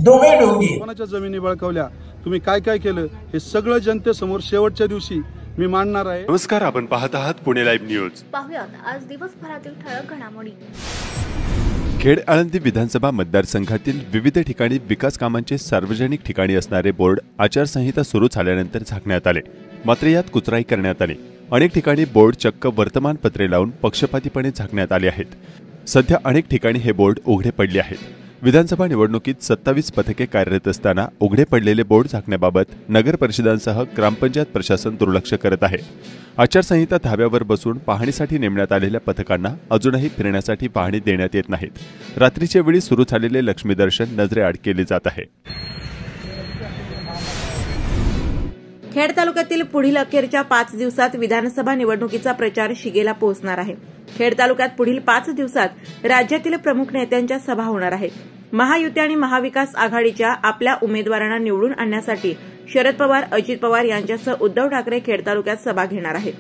दोघे डोंगी कोणाच्या जमिनी बळकावल्या, तुम्ही काय काय केलं, हे सगळं जनतेसमोर शेवटच्या दिवशी मी मांडणार आहे। नमस्कार, आपण पाहत आहात पुणे लाईव्ह न्यूज। पाहुयात आज दिवसभरातील ठळक घडामोडी। खेड आळंदी विधानसभा मतदारसंघातील विविध ठिकाणी विकास कामांचे सार्वजनिक ठिकाणी असणारे बोर्ड आचारसंहिता सुरू झाल्यानंतर झाकण्यात आले, मात्र यात कुचराई करण्यात आली। अनेक ठिकाणी बोर्ड चक्क वर्तमानपत्रे लावून पक्षपातीपणे झाकण्यात आले आहेत। सध्या अनेक ठिकाणी हे बोर्ड उघडे पडले आहेत। विधानसभा निवडणुकीत 27 पथके कार्यरत असताना उघडे पडलेले बोर्ड झाकण्याबाबत नगर परिषदांसह ग्रामपंचायत प्रशासन दुर्लक्ष करत आहे। आचारसंहिता धाब्यावर बसून पाहणीसाठी नेमण्यात आलेल्या पथकांना अजूनही फिरण्यासाठी पाहणी देण्यात येत नाहीत। रात्रीच्या वेळी सुरू झालेले लक्ष्मी दर्शन नजरेआड केले जात आहे। खेड तालुक्यातील पुढील अखेरच्या 5 दिवसात विधानसभा निवडणुकीचा प्रचार शिगेला पोहोचणार आहे। खेड तालुक्यात पुढील 5 दिवसात राज्यातील प्रमुख नेत्यांच्या सभा होणार आहेत। महायुती आणि महाविकास आघाडीच्या आपल्या उमेदवारांना निवडून आणण्यासाठी शरद पवार, अजित पवार यांच्यासह उद्धव ठाकरे खेड तालुक्यात सभा घेणार आहेत।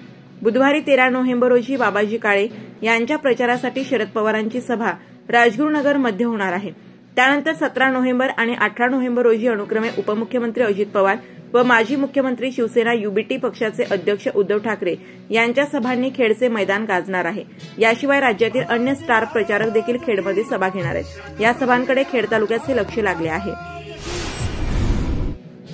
बुधवारी 13 नोव्हेंबर रोजी बाबाजी काळे यांच्या प्रचारासाठी शरद पवारांची सभा राजगुरुनगर मध्ये होणार आहे। त्यानंतर 17 नोव्हेंबर आणि 18 नोव्हेंबर रोजी अनुक्रमे उपमुख्यमंत्री अजित पवार व माजी मुख्यमंत्री शिवसेना युबीटी पक्षाचे अध्यक्ष उद्धव ठाकरे यांच्या सभांनी खेडचे मैदान गाजणार आहे। याशिवाय राज्यातील अन्य स्टार प्रचारक देखील खेडमध्ये सभा घेणार आहेत। या सभांकडे खेड तालुक्याचे लक्ष लागले आहे।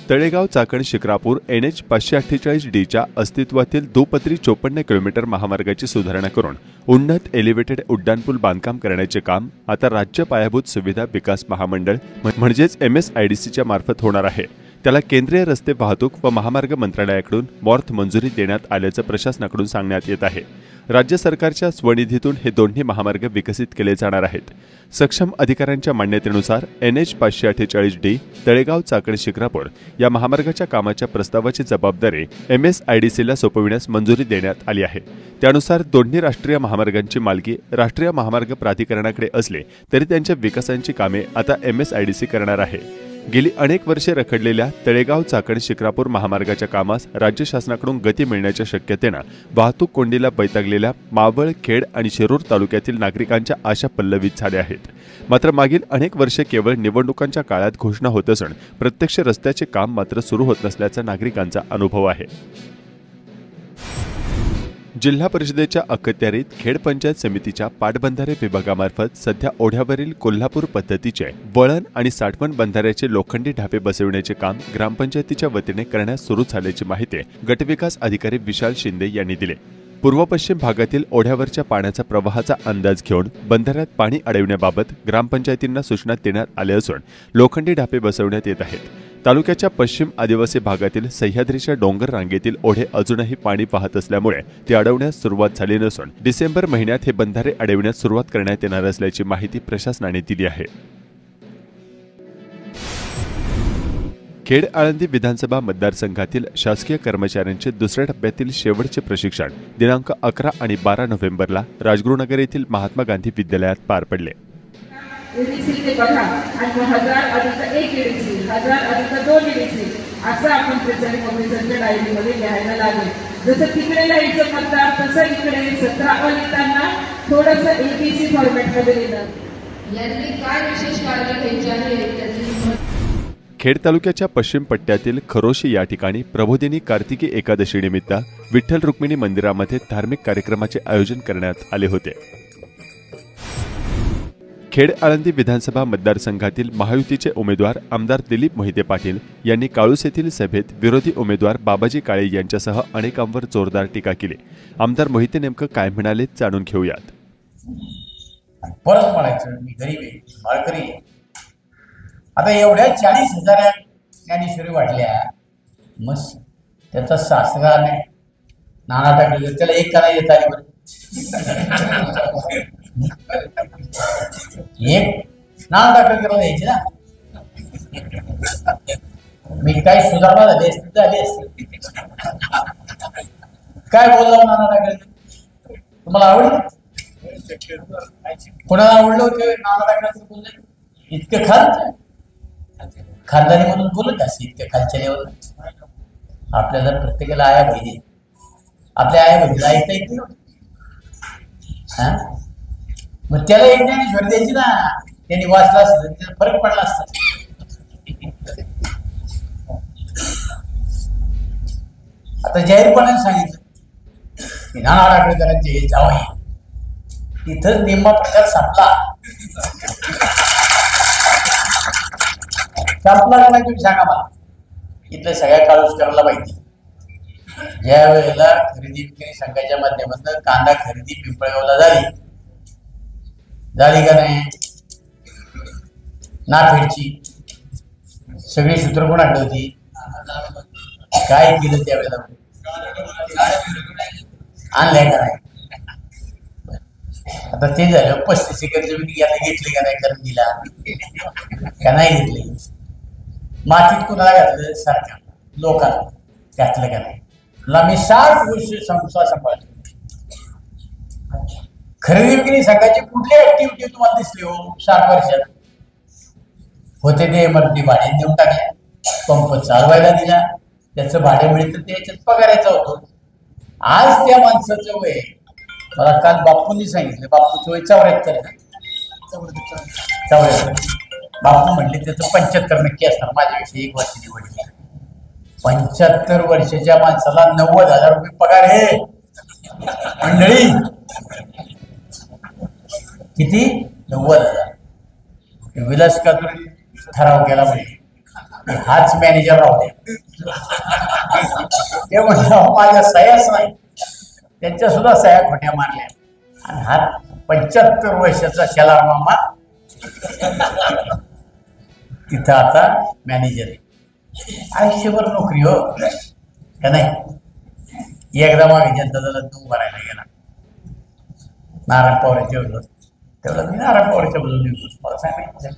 तळेगाव चाकण शिक्रापूर NH 548D च्या अस्तित्वातील दुपदरी 54 किलोमीटर महामार्गाची सुधारणा करून उन्नत एलिव्हेटेड उड्डाणपूल बांधकाम करण्याचे काम आता राज्य पायाभूत सुविधा विकास महामंडळ म्हणजेच MSIDCच्या मार्फत होणार आहे। त्याला केंद्रीय रस्ते वाहतूक व महामार्ग मंत्रालयाकडून मॉर्थ मंजुरी देण्यात आल्याचं प्रशासनाकडून सांगण्यात येत आहे। राज्य सरकारच्या स्वनिधीतून हे दोन्ही महामार्ग विकसित केले जाणार आहेत। सक्षम अधिकाऱ्यांच्या मान्यतेनुसार NH 548D तळेगाव चाकण शिक्रापूर या महामार्गाच्या कामाच्या प्रस्तावाची जबाबदारी MSIDCला सोपविण्यास मंजुरी देण्यात आली आहे। त्यानुसार दोन्ही राष्ट्रीय महामार्गांची मालकी राष्ट्रीय महामार्ग प्राधिकरणाकडे असले तरी त्यांच्या विकासाची कामे आता MSIDC करणार आहे। गेली अनेक वर्षे रखडलेल्या तळेगाव चाकण शिक्रापूर महामार्गाच्या कामास राज्य शासनाकडून गती मिळण्याच्या शक्यतेनं वाहतूक कोंडीला बैतागलेल्या मावळ, खेड आणि शिरूर तालुक्यातील नागरिकांच्या आशा पल्लवित झाल्या आहेत। मात्र मागील अनेक वर्षे केवळ निवडणुकांच्या काळात घोषणा होत असून प्रत्यक्ष रस्त्याचे काम मात्र सुरू होत नसल्याचा नागरिकांचा अनुभव आहे। जिल्हा परिषदेच्या अखत्यारीत खेड पंचायत समितीच्या पाटबंधारे विभागामार्फत सध्या ओढ्यावरील कोल्हापूर पद्धतीचे वळण आणि साठवण बंधाऱ्याचे लोखंडी ढापे बसविण्याचे काम ग्रामपंचायतीच्या वतीने करण्यास सुरू झाल्याची माहिती गटविकास अधिकारी विशाल शिंदे यांनी दिली। पूर्व पश्चिम भागातील ओढ्यावरच्या पाण्याचा प्रवाहाचा अंदाज घेऊन बंधाऱ्यात पाणी अडविण्याबाबत ग्रामपंचायतींना सूचना देण्यात आल्या असून लोखंडी ढापे बसवण्यात येत आहेत। तालुक्याच्या पश्चिम आदिवासी भागातील सह्याद्रीच्या डोंगर रांगेतील ओढे अजूनही पाणी वाहत असल्यामुळे ते अडवण्यास सुरुवात झाली नसून डिसेंबर महिन्यात हे बंधारे अडविण्यास सुरुवात करण्यात येणार असल्याची माहिती प्रशासनाने दिली आहे। खेड आळंदी विधानसभा मतदारसंघातील शासकीय कर्मचाऱ्यांचे दुसऱ्या टप्प्यातील शेवटचे प्रशिक्षण दिनांक 11 आणि 12 नोव्हेंबरला राजगुरुनगर येथील महात्मा गांधी विद्यालयात पार पडले। ते बघा आणि 1000 अधिक 1 EDC 1000 अधिक 2 EDC असं आपण प्रचार कमिशनच्या डायरीमध्ये लिहायला लागेल। जसं तिकडे लिहायचं मतदार तसं इकडे 17 लिहिताना थोडंसं ABC फॉर्मॅटमध्ये लिहिलं। यांनी काय विशेष काळजी घ्यायची आहे त्याची। खेड तालुक्याच्या पश्चिम पट्ट्यातील खरोशी या ठिकाणी प्रबोधिनी कार्तिकी एकादशी निमित्त विठ्ठल रुक्मिणी मंदिरामध्ये धार्मिक कार्यक्रमाचे आयोजन करण्यात आले होते। खेड आळंदी विधानसभा मतदारसंघातील महायुतीचे उमेदवार आमदार दिलीप मोहिते पाटील यांनी काळूस येथील सभेत विरोधी उमेदवार बाबाजी काळे यांच्यासह अनेकांवर जोरदार टीका केली। आमदार मोहिते नेमकं काय म्हणाले जाणून घेऊयात। परत म्हणायचं मी गरीब आहे, माळकरी आहे। आता एवढ्या 40,000 ज्ञानेश्वरी वाटल्या, मस्त त्याचा सासरा नाना टाकले त्याला एक करा येत आली बरं एक नाना टाकलं करायला यायची ना। मी काय सुधारणा झाली असती काय बोललो नाना टाकलं तुम्हाला आवडलं? कोणाला आवडलं होतं नाना टाकलं बोललं? इतकं खानदानी म्हणून बोलत असे इतक्या खालच्या लेवलला। आपल्याला प्रत्येकाला आया बहिणी, आपल्या आया बहिणीला ऐकता येत नाही। मग त्याला एक ज्ञानेश्वरी द्यायची ना, त्यांनी वाचला असतं फरक पडला असता। आता जाहीरपणे सांगितलं की नाना आडाखेडकरांचे हे जावई, तिथंच निम्मा प्रचार संपला. संपला का नाही तुम्ही सांगा मला. इथल्या सगळ्या काळूसकराला माहिती, ज्या वेळेला खरेदी विक्री संघाच्या माध्यमातून कांदा खरेदी पिंपळगावला झाली का नाही, नाफेडची सगळी सूत्र कोणाकडे होती, काय केलं त्यावेळेला, आणलंय का नाही. आता ते झालं 35 एकर जमीन घेतली का नाही, करून दिला का नाही घेतली. मातीत कुणाला घातलं, सरकार लोकांना घातलं का नाही. मी 60 वर्ष संस्था सांभाळतो. खरेदी विक्री संघाची कुठली ऍक्टिव्हिटी तुम्हाला दिसली हो 60 वर्षात? होते ते इमारती भाडे देऊन टाकल्या, पंप चालवायला दिला, त्याचं भाडे मिळतं ते याच्यात पगारायचा होतो. आज त्या माणसाचं वय, मला काल बापूंनी सांगितलं, बापूचं वय 74 आहे. 74. बापू म्हणले त्याचं 75% असणार, माझ्यापेक्षा 1 वर्ष निवडली. 75 वर्षाच्या माणसाला 90,000 रुपये पगार आहे मंडळी. किती? 90,000. विलास कातुरी ठराव केला म्हणजे हाच मॅनेजर राहू दे. ते म्हणलं माझ्या सह्याच नाही, त्यांच्या सुद्धा सह्या खोट्या मारल्या. आणि हा 75 वर्षाचा शेलार मामा तिथं आता मॅनेजर आहे. आयुष्यभर नोकरी हो का नाही. एकदा मागे जनता दलात तू भरायला गेला नारायण पवारांच्या विरोधात, तेवढं मी नारायण पवारांच्या बाजूने मला सांगायचं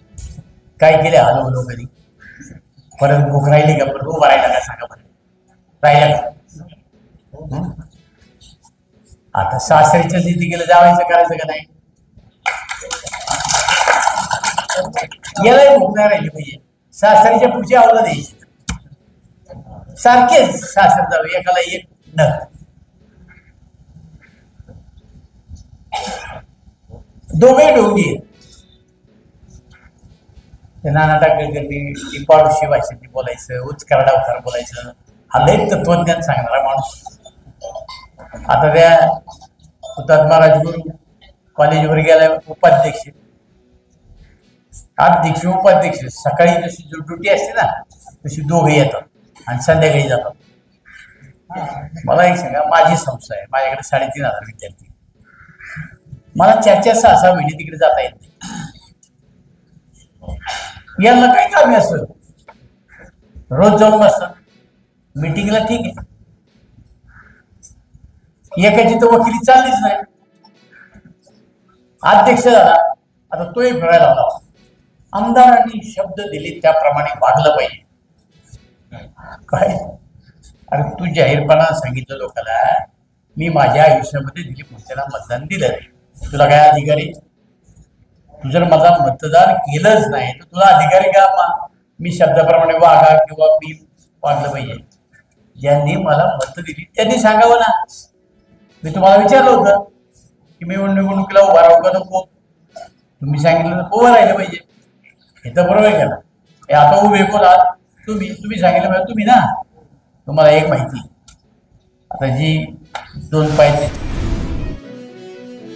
काय केले हलो हलो कधी. परत भूक राहिली का, परत उभा राहिला का सांगा बरं, राहिला का. आता सासरीच्या जिथे गेलं जावायचं करायचं का नाही, यालाही भूक नाही राहिली पाहिजे. सासरीच्या पुढची आवला द्यायची, सारखेच सासर जावे, एकाला एक न. दोघे डोंगी नाना टाकळी पाडोशी भाषेत बोलायचं, उच्चकारडा उकार बोलायचं. हा लय तत्वज्ञान सांगणारा माणूस. आता त्या हुतात्मा राजगुरू कॉलेजवर गेला, उपाध्यक्ष अध्यक्ष उपाध्यक्ष. सकाळी जशी ड्युटी असते ना तशी दोघे येतात आणि संध्याकाळी जातात. मला एक सांगा, माझी संस्था आहे, माझ्याकडे 3,500 विद्यार्थी. मला 4-6 महिने तिकडे जाता येत नाही. यांना काय काम असतं, रोज जाऊन बसतात मीटिंगला. ठीक आहे, एकाची तर वकिली चाललीच नाही. अध्यक्ष झाला, आता तोही फिरायला लावला. आमदारांनी शब्द दिले त्याप्रमाणे वागलं पाहिजे. काय अरे तू जाहीरपणा सांगितलं लोकांना, मी माझ्या आयुष्यामध्ये दिली पुढच्याला मतदान दिलं नाही, तुला काय अधिकारी? तू जर मला मतदान केलंच नाही तर तुला अधिकारी का? मी शब्दाप्रमाणे वागा किंवा मी वागलं पाहिजे. ज्यांनी मला मत दिली त्यांनी सांगावं ना. मी तुम्हाला विचारलं होतं की मी निवडणुकीला उभा राहू का नको, तुम्ही सांगितलं तर उभं राहिलं पाहिजे. हे तर बरोबर आहे का? हे आता उभे कोणा तुम्ही सांगितलं पाहिजे तुम्ही ना. तुम्हाला एक माहिती, आता जी 2 पाय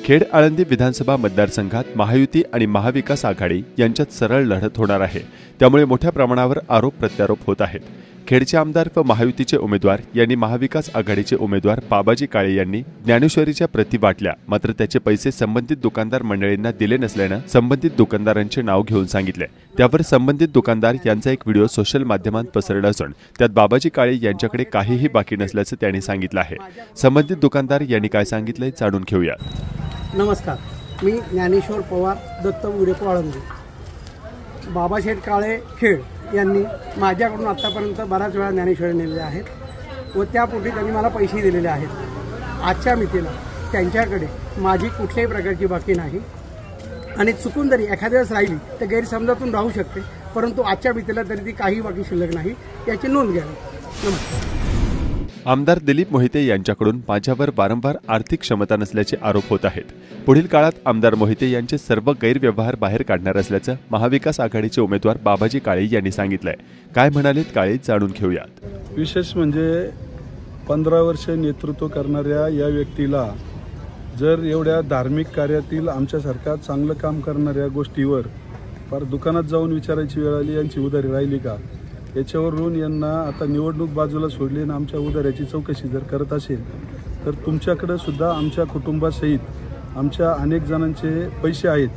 खेड आळंदी विधानसभा मतदारसंघात महायुती आणि महाविकास आघाडी यांच्यात सरळ लढत होणार आहे. त्यामुळे मोठ्या प्रमाणावर आरोप प्रत्यारोप होत आहेत. खेडचे आमदार व महायुतीचे उमेदवार यांनी महाविकास आघाडीचे उमेदवार बाबाजी काळे यांनी ज्ञानेश्वरीच्या प्रती वाटल्या, मात्र त्याचे पैसे संबंधित दुकानदार मंडळींना दिले नसल्यानं संबंधित दुकानदारांचे नाव घेऊन सांगितले. त्यावर संबंधित दुकानदार यांचा एक व्हिडिओ सोशल माध्यमात पसरला असून त्यात बाबाजी काळे यांच्याकडे काहीही बाकी नसल्याचं त्यांनी सांगितलं आहे. संबंधित दुकानदार यांनी काय सांगितलंय जाणून घेऊया. नमस्कार, मी ज्ञानेश्वर पवार, दत्त उरेको आळंदी. बाबाशेठ काळे खेड यांनी माझ्याकडून आत्तापर्यंत बऱ्याच वेळा ज्ञानेश्वरी नेलेले आहेत व त्यापोटी त्यांनी मला पैसे दिलेले आहेत. आजच्या मितीला त्यांच्याकडे माझी कुठल्याही प्रकारची बाकी नाही आणि चुकून जरी एखाद्या वेळेस राहिली तर गैरसमजातून राहू शकते, परंतु आजच्या मितीला तरी ती काही बाकी शिल्लक नाही, याची नोंद घ्यावी. नमस्कार. आमदार दिलीप मोहिते यांच्याकडून माझ्यावर वारंवार आर्थिक क्षमता नसल्याचे आरोप होत आहेत. पुढील काळात आमदार मोहिते यांचे सर्व गैरव्यवहार बाहेर काढणार असल्याचं महाविकास आघाडीचे उमेदवार बाबाजी काळे यांनी सांगितलंय. काय म्हणालेत काळे जाणून घेऊयात. विशेष म्हणजे 15 वर्ष नेतृत्व करणाऱ्या या व्यक्तीला जर एवढ्या धार्मिक कार्यातील आमच्यासारखा चांगलं काम करणाऱ्या गोष्टीवर फार दुकानात जाऊन विचारायची वेळ आली, यांची उधारी राहिली का, याच्यावरून यांना आता निवडणूक बाजूला सोडली आणि आमच्या उधाऱ्याची चौकशी जर करत असेल तर तुमच्याकडे सुद्धा आमच्या कुटुंबासहित आमच्या अनेक जणांचे पैसे आहेत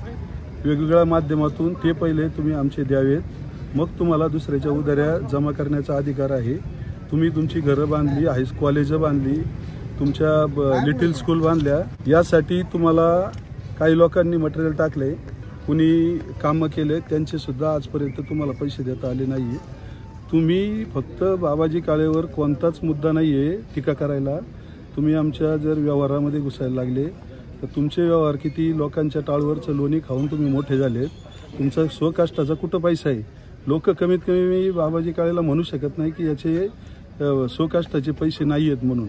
वेगवेगळ्या माध्यमातून, ते पहिले तुम्ही आमचे द्यावेत, मग तुम्हाला दुसऱ्याच्या उधाऱ्या जमा करण्याचा अधिकार आहे. तुम्ही तुमची घरं बांधली, कॉलेजं बांधली, तुमच्या लिटिल स्कूल बांधल्या, यासाठी तुम्हाला काही लोकांनी मटेरियल टाकले, कुणी कामं केले, त्यांचे सुद्धा आजपर्यंत तुम्हाला पैसे देता आले नाही. तुम्ही फक्त बाबाजी काळेवर कोणताच मुद्दा नाही आहे टीका करायला. तुम्ही आमच्या जर व्यवहारामध्ये घुसायला लागले तर तुमचे व्यवहार किती लोकांच्या टाळवरचं लोणी खाऊन तुम्ही मोठे झालेत. तुमचा स्वकष्टाचा कुठं पैसा आहे? लोक कमीत कमी बाबाजी काळेला म्हणू शकत नाही की याचे स्वकष्टाचे पैसे नाही आहेत म्हणून.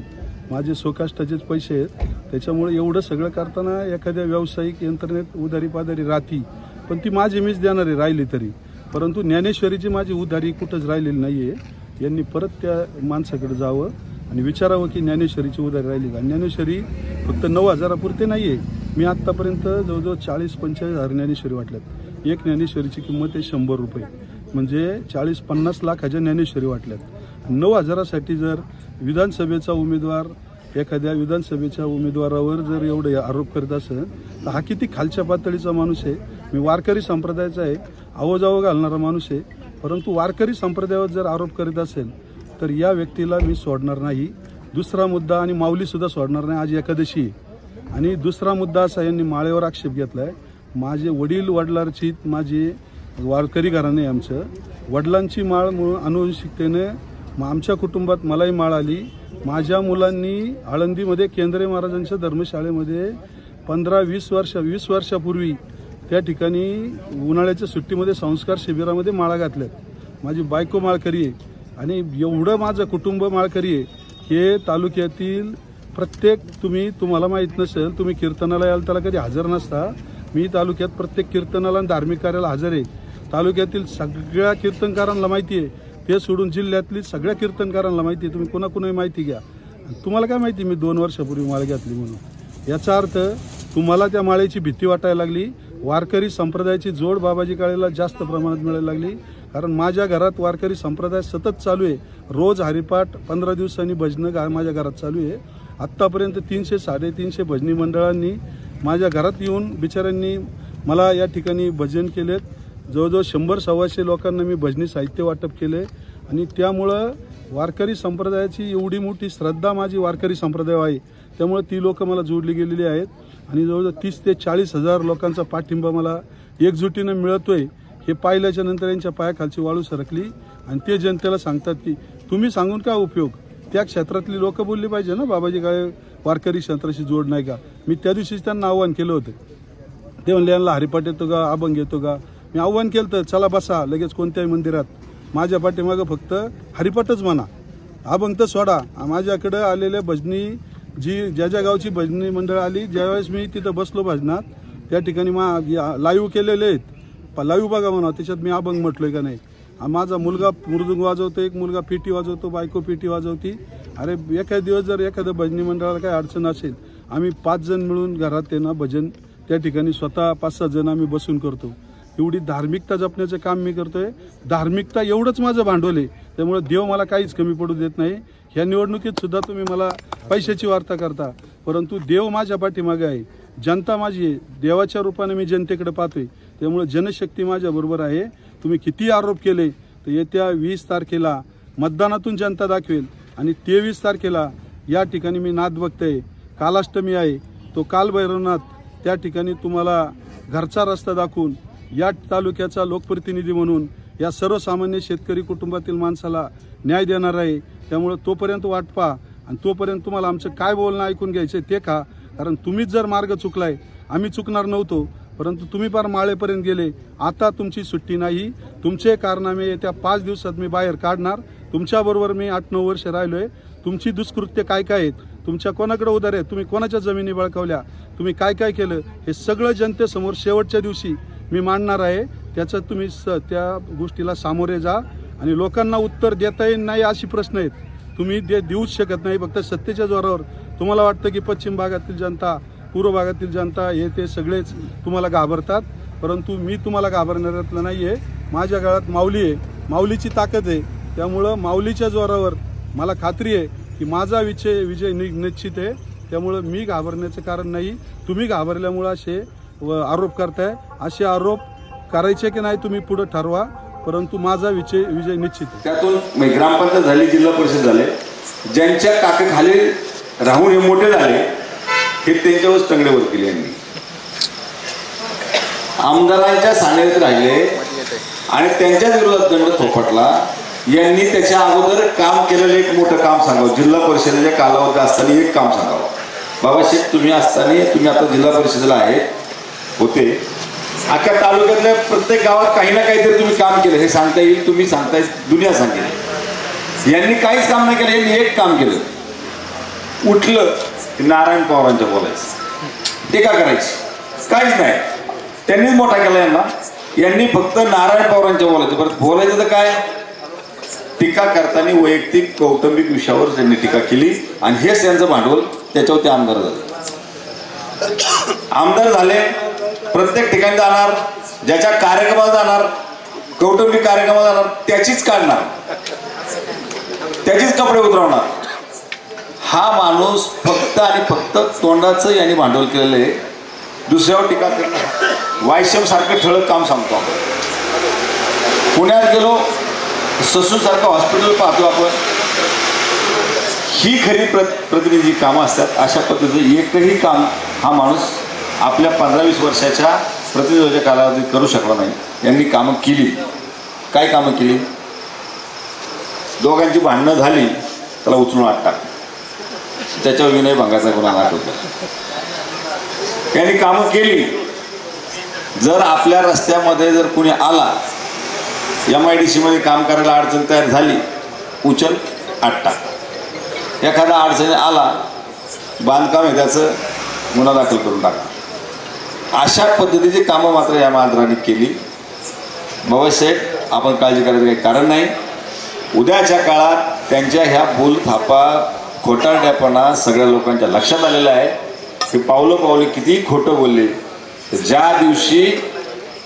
माझे स्वकष्टाचेच पैसे आहेत. त्याच्यामुळे एवढं सगळं करताना एखाद्या व्यावसायिक यंत्रणेत उधारी पाधारी राहती, पण ती माझी मीच देणारी राहिली तरी, परंतु ज्ञानेश्वरीची माझी उधारी कुठंच राहिलेली नाही आहे. यांनी परत त्या माणसाकडे जावं आणि विचारावं की ज्ञानेश्वरीची उधारी राहिली का. ज्ञानेश्वरी फक्त 9,000पुरते नाही आहे. मी आत्तापर्यंत जवळजवळ 40-45 ज्ञानेश्वरी वाटल्यात. एक ज्ञानेश्वरीची किंमत आहे 100 रुपये, म्हणजे 40-50 लाखाच्या ज्ञानेश्वरी वाटल्यात. 9,000साठी जर विधानसभेचा उमेदवार एखाद्या विधानसभेच्या उमेदवारावर जर एवढे आरोप करत असेल तर हा किती खालच्या पातळीचा माणूस आहे. मी वारकरी संप्रदायाचा आहे, आवाजावं घालणारा माणूस आहे, परंतु वारकरी संप्रदायावर जर आरोप करीत असेल तर या व्यक्तीला मी सोडणार नाही. दुसरा मुद्दा, आणि माऊलीसुद्धा सोडणार नाही. आज एकादशी आहे. आणि दुसरा मुद्दा असा, यांनी माळेवर आक्षेप घेतला आहे. माझे वडील वडिलांची माझे वारकरी घराणे, आमचं वडिलांची माळ अनुवंशिकतेने आमच्या कुटुंबात मलाही माळ आली. माझ्या मुलांनी आळंदीमध्ये केंद्रे महाराजांच्या धर्मशाळेमध्ये 15-20 वर्षापूर्वी त्या ठिकाणी उन्हाळ्याच्या सुट्टीमध्ये संस्कार शिबिरामध्ये माळा घातल्यात. माझी बायको माळकरी आहे आणि एवढं माझं कुटुंब माळकरी आहे. हे तालुक्यातील प्रत्येक, तुम्हाला माहीत नसेल, तुम्ही कीर्तनाला याल त्याला कधी हजर नसता. मी तालुक्यात प्रत्येक कीर्तनाला आणि धार्मिक कार्याला हजर आहे. तालुक्यातील सगळ्या कीर्तनकारांना माहिती आहे, ते सोडून जिल्ह्यातली सगळ्या कीर्तनकारांना माहिती आहे. तुम्ही कोणाकोणाही माहिती घ्या. तुम्हाला काय माहिती मी 2 वर्षापूर्वी माळ घातली म्हणून? याचा अर्थ तुम्हाला त्या माळेची भीती वाटायला लागली. वारकरी संप्रदायाची जोड बाबाजी काळेला जास्त प्रमाणात मिळायला लागली, कारण माझ्या घरात वारकरी संप्रदाय सतत चालू आहे. रोज हरिपाठ, 15 दिवसांनी भजनं माझ्या घरात चालू आहे. आत्तापर्यंत 300-350 भजनी मंडळांनी माझ्या घरात येऊन बिचाऱ्यांनी मला या ठिकाणी भजन केलेत. जवळजवळ 100-125 लोकांना मी भजनी साहित्य वाटप केले. आणि त्यामुळं वारकरी संप्रदायाची एवढी मोठी श्रद्धा माझी वारकरी संप्रदाय आहे, त्यामुळे ती लोक मला जोडली गेलेली आहेत. आणि जवळजवळ 30,000 ते 40,000 लोकांचा पाठिंबा मला एकजुटीनं मिळतोय. हे पाहिल्याच्या नंतर यांच्या पायाखालची वाळू सरकली आणि ते जनतेला सांगतात की तुम्ही सांगून काय उपयोग. त्या क्षेत्रातली लोक बोलली पाहिजे ना, बाबाजी काय वारकरी क्षेत्राशी जोड नाही का. मी त्या दिवशीच त्यांना आव्हान केलं होतं. ते म्हणले यांना हरिपाठ येतो का, अभंग येतो का. मी आव्हान केलं तर चला बसा लगेच कोणत्याही मंदिरात, माझ्या पाठीमागं फक्त हरिपाठच म्हणा, अभंग तर सोडा. माझ्याकडं आलेल्या भजनी ज्या गावची भजनी मंडळ आली, ज्यावेळेस मी तिथं बसलो भजनात, त्या ठिकाणी लाईव्ह केलेले आहेत. लाईव्ह बघा म्हणा, त्याच्यात मी अभंग म्हटलोय का नाही. माझा मुलगा मृदुंग वाजवतो, एक मुलगा पेटी वाजवतो, बायको पेटी वाजवती. अरे एखाद दिवस जर एखाद्या भजनी मंडळाला काही अडचण असेल, आम्ही 5 जण मिळून घरात ना भजन त्या ठिकाणी स्वतः 5-6 जण आम्ही बसून करतो. एवढी धार्मिकता जपण्याचं काम मी करतोय. धार्मिकता एवढंच माझं भांडवल आहे, त्यामुळे देव मला काहीच कमी पडू देत नाही. ह्या निवडणुकीत सुद्धा तुम्ही मला पैशाची वार्ता करता, परंतु देव माझ्या पाठीमागे आहे, जनता माझी आहे. देवाच्या रूपाने मी जनतेकडे पाहतोय, त्यामुळे जनशक्ती माझ्याबरोबर आहे. तुम्ही किती आरोप केले तर येत्या 20 तारखेला मतदानातून जनता दाखवेल. आणि 23 तारखेला या ठिकाणी मी नाथ बघतोय, कालाष्टमी आहे, तो कालभैरवनाथ त्या ठिकाणी तुम्हाला घरचा रस्ता दाखवून या तालुक्याचा लोकप्रतिनिधी म्हणून या सर्वसामान्य शेतकरी कुटुंबातील माणसाला न्याय देणार आहे. त्यामुळे तोपर्यंत वाट पहा आणि तोपर्यंत तुम्हाला आमचं काय बोलणं ऐकून घ्यायचं ते खा. कारण तुम्हीच जर मार्ग चुकलाय, आम्ही चुकणार नव्हतो, परंतु तुम्ही फार माळेपर्यंत गेले. आता तुमची सुट्टी नाही. तुमचे कारनामे येत्या 5 दिवसात मी बाहेर काढणार. तुमच्याबरोबर मी 8-9 वर्ष राहिलोय. तुमची दुष्कृत्य काय काय आहेत, तुमच्या कोणाकडे उधार आहेत, तुम्ही कोणाच्या जमिनी बळकावल्या, तुम्ही काय काय केलं, हे सगळं जनतेसमोर शेवटच्या दिवशी मी मांडणार आहे. त्याचं तुम्ही त्या गोष्टीला सामोरे जा आणि लोकांना उत्तर देता येईल नाही अशी प्रश्न आहेत. तुम्ही ते देऊच शकत नाही. फक्त सत्तेच्या जोरावर तुम्हाला वाटतं की पश्चिम भागातील जनता, पूर्व भागातील जनता हे ते सगळेच तुम्हाला घाबरतात, परंतु मी तुम्हाला घाबरणाऱ्यातलं नाही आहे. माझ्या काळात माऊली आहे, माऊलीची ताकद आहे. त्यामुळं माऊलीच्या जोरावर मला खात्री आहे की माझा विजय निश्चित आहे. त्यामुळं मी घाबरण्याचं कारण नाही. तुम्ही घाबरल्यामुळं असे आरोप करताय. असे आरोप करायचे की नाही तुम्ही पुढे ठरवा, परंतु माझा विजय निश्चित आहे. त्यातून ग्रामपंचायत झाली, जिल्हा परिषद झाले, ज्यांच्या काखेखाली राहून हे मोठे झाले हे त्यांच्यावर टंगडेवर केले. यांनी आमदारांच्या सान्निध्यात राहिले आणि त्यांच्याच विरोधात दंड थोपटला. यांनी त्याच्या अगोदर काम केलेलं एक मोठं काम सांगावं. जिल्हा परिषदेच्या कालावधी असताना एक काम सांगावं. बाबा शेठ, तुम्ही असताना, तुम्ही आता जिल्हा परिषदेला होते, अख्ख्या तालुक्यातल्या प्रत्येक गावात काही ना काहीतरी तुम्ही काम केलं, हे सांगता येईल. तुम्ही सांगताय, दुनिया सांगेल. यांनी काहीच काम नाही केलं. यांनी एक काम केलं, उठलं की नारायण पवारांच्या बोलायचं, टीका करायची, काहीच नाही. त्यांनीच मोठा केला यांना. यांनी फक्त नारायण पवारांच्या बोलायचं. परत बोलायचं तर काय, टीका करताना वैयक्तिक कौटुंबिक विषयावर त्यांनी टीका केली आणि हेच त्यांचं भांडवल. त्याच्यावर ते आमदार झाले. आमदार झाले, प्रत्येक ठिकाणी जाणार, ज्याच्या कार्यक्रमाला जाणार, कौटुंबिक कार्यक्रमाला जाणार, त्याचीच काढणार, त्याचीच कपडे उतरवणार. हा माणूस फक्त आणि फक्त तोंडाचं यांनी भांडवल केलेलं आहे. दुसऱ्यावर टीका करणं, वायशम सारखं ठळक काम सांगतो आपण. पुण्यात गेलो, ससून सारखं हॉस्पिटल पाहतो आपण. ही खरी प्रतिनिधी कामं असतात. अशा पद्धतीचं एकही काम हा माणूस आपल्या 15-20 वर्षाच्या प्रतिनिधीच्या कालावधीत करू शकला नाही. यांनी कामं केली. काय कामं केली? दोघांची भांडणं झाली, त्याला उचलून आत टाक, त्याच्यावर विनयभंगाचा गुन्हा दाखल होता. यांनी कामं केली. जर आपल्या रस्त्यामध्ये जर कुणी आला, MIDC मध्ये काम करायला अडचण तयार झाली, उचल आत टाक. एखादा अडचणी आला, बांधकाम आहे त्याचं, गुन्हा दाखल करून टाका. अशा पद्धतीची कामं मात्र या मांजरांनी केली. बाबासाहेब, आपण काळजी करायचं काही कारण नाही. उद्याच्या काळात त्यांच्या ह्या बोलथापा, खोटारड्यापणा सगळ्या लोकांच्या लक्षात आलेला आहे. की पावलं पावले कितीही खोटं बोलले, ज्या दिवशी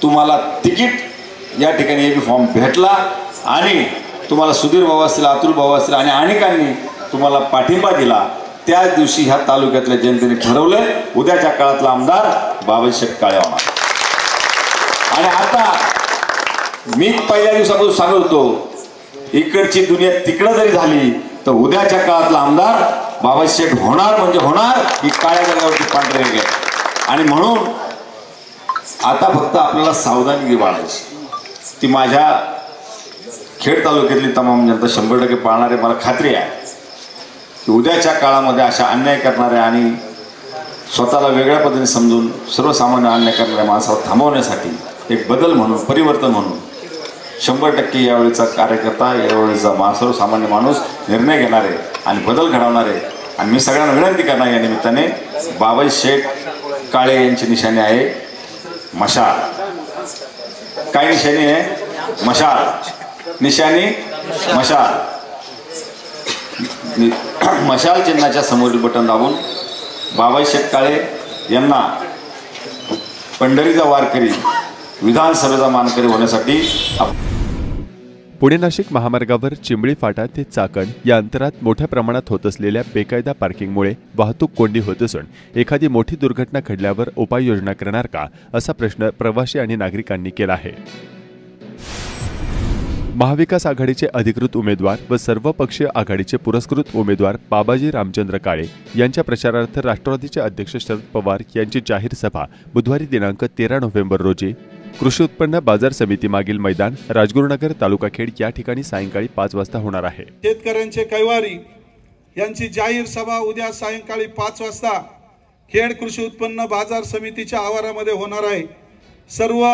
तुम्हाला तिकीट या ठिकाणी AB फॉर्म भेटला आणि तुम्हाला सुधीर भाऊ असतील, अतुल भाऊ असतील आणि अनेकांनी तुम्हाला पाठिंबा दिला, त्याच दिवशी ह्या तालुक्यातल्या जनतेने ठरवलं उद्याच्या काळातला आमदार बाबासाहेब काळे होणार. आणि आता मी पहिल्या दिवसापासून सांगत होतो, इकडची दुनिया तिकडं जरी झाली तर उद्याच्या काळातला आमदार बाबासाहेब होणार म्हणजे होणार. ही काळ्या जगावरची पांढरे आहे. आणि म्हणून आता फक्त आपल्याला सावधानगिरी बाळगायची. ती माझ्या खेड तालुक्यातली तमाम जनता 100% पाळणारे. मला खात्री आहे की उद्याच्या काळामध्ये अशा अन्याय करणाऱ्या आणि स्वतःला वेगळ्या पद्धतीने समजून सर्वसामान्य अन्याय करणाऱ्या माणसाला थांबवण्यासाठी एक बदल म्हणून, परिवर्तन म्हणून 100% यावेळेचा कार्यकर्ता, यावेळेचा सर्वसामान्य माणूस निर्णय घेणार आहे आणि बदल घडवणार आहे. आणि मी सगळ्यांना विनंती करणार या निमित्ताने, बाबासाहेब काळे यांची निशाणी आहे मशाल. काय निशाणी आहे? मशाल. निशाणी मशाल. मशाल चिन्हाच्या समोरील बटन दाबून बाबासाहेब काळे यांना पंढरीचा वारकरी, विधानसभेचा मानकरी होण्यासाठी. पुणे नाशिक महामार्गावर चिंबळी फाटा ते चाकण या अंतरात मोठ्या प्रमाणात होत असलेल्या बेकायदा पार्किंगमुळे वाहतूक कोंडी होत असून एखादी मोठी दुर्घटना घडल्यावर उपाययोजना करणार का, असा प्रश्न प्रवासी आणि नागरिकांनी केला आहे. महाविकास आघाडीचे अधिकृत उमेदवार व सर्वपक्षीय आघाडीचे पुरस्कृत उमेदवार बाबाजी रामचंद्र काळे यांच्या प्रचारार्थ राष्ट्रवादीचे अध्यक्ष शरद पवार यांची जाहीर सभा बुधवारी दिनांक 13 नोव्हेंबर रोजी कृषी उत्पन्न बाजार समिती मागील मैदान, राजगुरुनगर, तालुका खेड या ठिकाणी सायंकाळी 5 वाजता होणार आहे. शेतकऱ्यांचे कैवारी यांची जाहीर सभा उद्या सायंकाळी 5 वाजता खेड कृषी उत्पन्न बाजार समितीच्या आवारामध्ये होणार आहे. सर्व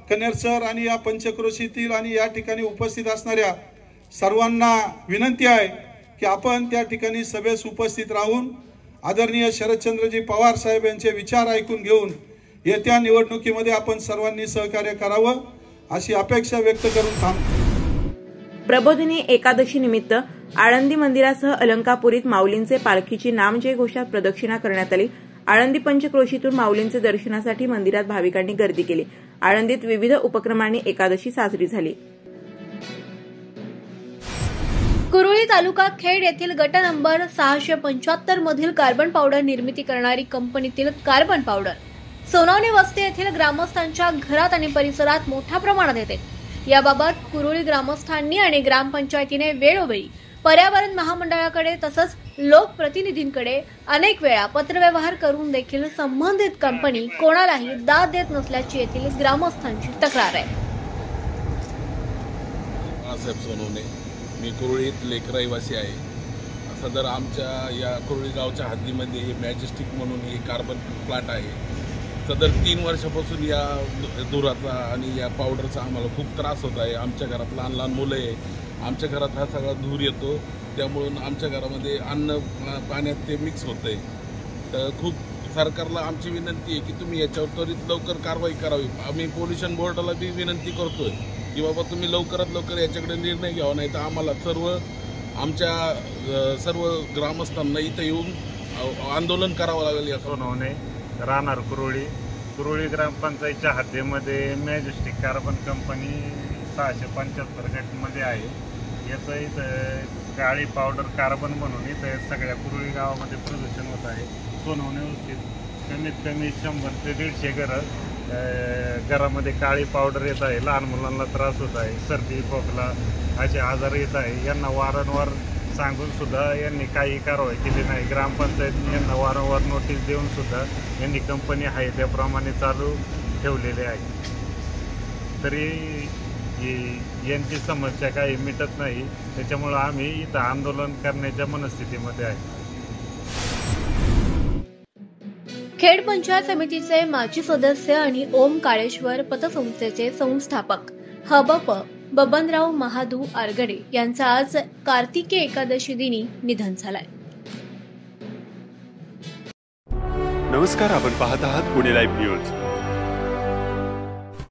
कन्हेर सर आणि या पंचक्रोशीतील आणि या ठिकाणी उपस्थित असणाऱ्या सर्वांना विनंती आहे की आपण त्या ठिकाणी सभेस उपस्थित राहून आदरणीय शरदचंद्रजी पवार साहेब यांचे विचार ऐकून घेऊन येत्या निवडणुकीमध्ये आपण सर्वांनी सहकार्य करावं अशी अपेक्षा व्यक्त करून थांबतो. प्रबोधिनी एकादशी निमित्त आळंदी मंदिरासह अलंकापुरीत माऊलींचे पालखीची नामजय घोषात प्रदक्षिणा करण्यात आली. आळंदी पंचक्रोशीतून माऊलींचे दर्शनासाठी मंदिरात भाविकांनी गर्दी केली. आळंदीत विविध उपक्रमांनी एकादशी साजरी झाली. कुरुळी तालुका खेड येथील गट नंबर 675 मधील कार्बन पावडर निर्मिती करणारी कंपनीतील कार्बन पावडर सोनावणे वस्ती येथील ग्रामस्थांच्या घरात आणि परिसरात मोठ्या प्रमाणात येते. याबाबत कुरुळी ग्रामस्थांनी आणि ग्रामपंचायतीने वेळोवेळी पर्यावरण महामंडळाकडे तसंच लोकप्रतिनिधींकडे अनेक वेळा पत्रव्यवहार करून देखील संबंधित कंपनी कोणालाही दाद देत नसल्याची येथील ग्रामस्थांची तक्रार आहे. मी कुरुळीत लेक रहिवासी आहे. सदर आमच्या या कुरुळी गावच्या हद्दीमध्ये हे मॅजेस्टिक म्हणून हे कार्बन प्लांट आहे. सदर 3 वर्षापासून या धुराचा आणि या पावडरचा आम्हाला खूप त्रास होत आहे. आमच्या घरात लहान लहान मुलं आहे. आमच्या घरात हा सगळा धूर येतो, त्यामुळं आमच्या घरामध्ये अन्न पाण्यात ते मिक्स होतं आहे. तर खूप सरकारला आमची विनंती आहे की तुम्ही याच्यावर त्वरित लवकर कारवाई करावी. आम्ही पोल्युशन बोर्डाला बी विनंती करतोय की बाबा तुम्ही लवकरात लवकर याच्याकडे निर्णय घ्यावा, नाही तर आम्हाला आमच्या सर्व ग्रामस्थांना इथं येऊन आंदोलन करावं लागेल. या सोनवणे राहणार कुरुळी ग्रामपंचायतच्या हद्दीमध्ये मॅजेस्टिक कार्बन कंपनी 675 गटमध्ये आहे. याचं इथं काळी पावडर कार्बन म्हणून इथं सगळ्या कुरुळी गावामध्ये प्रदूषण होत आहे. सोनवणे कमीत कमी 100 ते 150 घरामध्ये काळी पावडर येत आहे. लहान मुलांना त्रास होत आहे. सर्दी खोकला असे आजार येत आहे. यांना वारंवार सांगून सुद्धा यांनी काही कारवाई केली नाही. ग्रामपंचायतीने यांना वारंवार नोटीस देऊन सुद्धा यांनी कंपनी आहे त्याप्रमाणे चालू ठेवलेले आहे. तरी यांची समस्या काही मिटत नाही. त्याच्यामुळं आम्ही इथं आंदोलन करण्याच्या मनस्थितीमध्ये आहे. खेड पंचायत समितीचे माजी सदस्य आणि ओम काळेश्वर पतसंस्थेचे संस्थापक हबप बबनराव महादू आरगडे यांचं आज कार्तिकी एकादशी दिनी निधन झालंय. नमस्कार, आपण पाहत आहात पुणे लाईव्ह न्यूज.